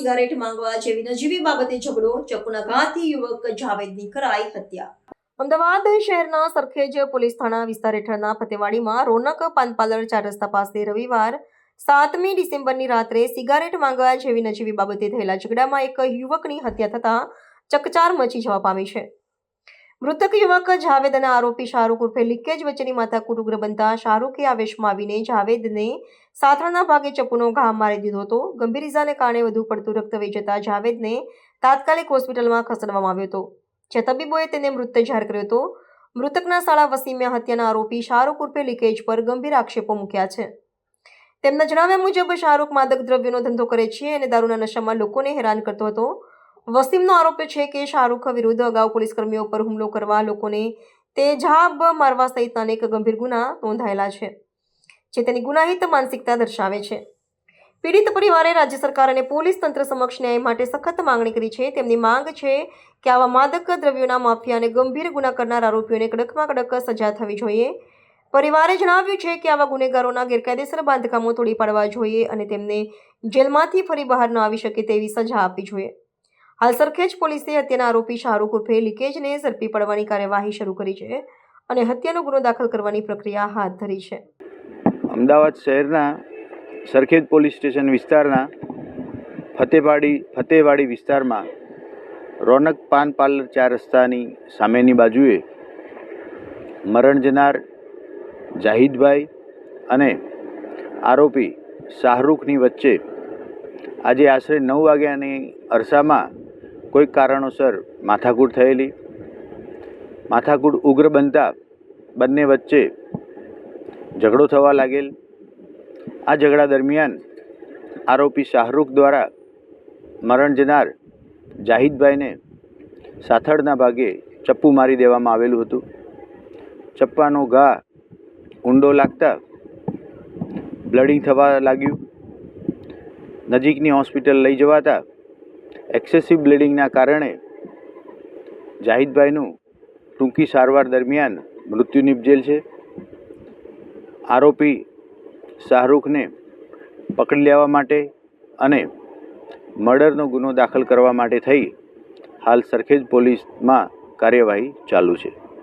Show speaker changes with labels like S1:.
S1: Cigarette માંગવા જેવી નજીવી બાબતે ઝઘડો, ચપ્પુના ઘાથી યુવક જાવેદની કરાઈ હત્યા। અમદાવાદ શહેરના સરખેજ પોલીસ થાણા વિસ્તાર હેઠળના ફતેવાડીમાં રોનક પાન પાર્લર 4 રસ્તા પાસે રવિવાર 7મી ડિસેમ્બરની રાત્રે સિગારેટ માંગવા જેવી નજીવી બાબતે થયેલા ઝઘડામાં એક યુવકની હત્યા થતાં ચકચાર મચી જવા પામી છે। મૃતક યુવક જાવેદ અને આરોપી શાહરૂખ ઉર્ફે લીકેજ વચ્ચેની માથાકૂટ ઉગ્ર બનતા શાહરૂખે આવેશમાં આવીને જાવેદને સાથળના ભાગે ચપ્પુનો ઘા મારી દીધો હતો। ગંભીર ઇજાને કારણે વધુ પડતું રક્ત વહી જતા જાવેદને તાત્કાલિક હોસ્પિટલમાં ખસેડવામાં આવ્યો હતો, જ્યાં તબીબોએ તેને મૃત જાહેર કર્યો હતો। મૃતકના સાળા વસીમે હત્યાના આરોપી શાહરૂખ ઉર્ફે લીકેજ પર ગંભીર આક્ષેપો મૂક્યા છે। તેમના જણાવ્યા મુજબ શાહરૂખ માદક દ્રવ્યોનો ધંધો કરે છે અને દારૂના નશામાં લોકોને હેરાન કરતો હતો। વસીમનો આરોપ છે કે શાહરૂખ વિરુદ્ધ અગાઉ પોલીસકર્મીઓ પર હુમલો કરવા, લોકોને તેજાબ મારવા સહિતના અનેક ગંભીર ગુના નોંધાયેલા છે, જે તેની ગુનાહિત માનસિકતા દર્શાવે છે। પીડિત પરિવારે રાજ્ય સરકાર અને પોલીસ તંત્ર સમક્ષ ન્યાય માટે સખત માંગણી કરી છે। તેમની માંગ છે કે આવા માદક દ્રવ્યોના માફિયા અને ગંભીર ગુના કરનાર આરોપીઓને કડકમાં કડક સજા થવી જોઈએ। પરિવારે જણાવ્યું છે કે આવા ગુનેગારોના ગેરકાયદેસર બાંધકામો તોડી પાડવા જોઈએ અને તેમને જેલમાંથી ફરી બહાર ન આવી શકે તેવી સજા આપવી જોઈએ। હાલ સરખેજ પોલીસે હત્યાના આરોપી શાહરૂખ ઉર્ફે લીકેજને ઝડપી પાડવાની કાર્યવાહી શરૂ કરી છે અને હત્યાનો ગુનો દાખલ કરવાની પ્રક્રિયા હાથ ધરી છે।
S2: અમદાવાદ શહેરના સરખેજ પોલીસ સ્ટેશન વિસ્તારના ફતેવાડી વિસ્તારમાં રોનક પાન પાર્લર 4 રસ્તાની સામેની બાજુએ મરણ જનાર જાહિદભાઈ અને આરોપી શાહરૂખની વચ્ચે આજે આશરે 9 વાગ્યાની અરસામાં કોઈક કારણોસર માથાકૂટ થયેલી। માથાકૂટ ઉગ્ર બનતા બંને વચ્ચે ઝઘડો થવા લાગેલ। આ ઝઘડા દરમિયાન આરોપી શાહરૂખ દ્વારા મરણ જનાર જાહિદભાઈને સાથળના ભાગે ચપ્પુ મારી દેવામાં આવેલું હતું। ચપ્પાનો ઘા ઊંડો લાગતા બ્લીડિંગ થવા લાગ્યું। નજીકની હોસ્પિટલ લઈ જવાતા એક્સેસિવ બ્લીડિંગના કારણે જાહિદભાઈનું ટૂંકી સારવાર દરમિયાન મૃત્યુ નિપજેલ છે। આરોપી શાહરૂખને પકડી લેવા માટે અને મર્ડરનો ગુનો દાખલ કરવા માટે થઈ હાલ સરખેજ પોલીસમાં કાર્યવાહી ચાલુ છે।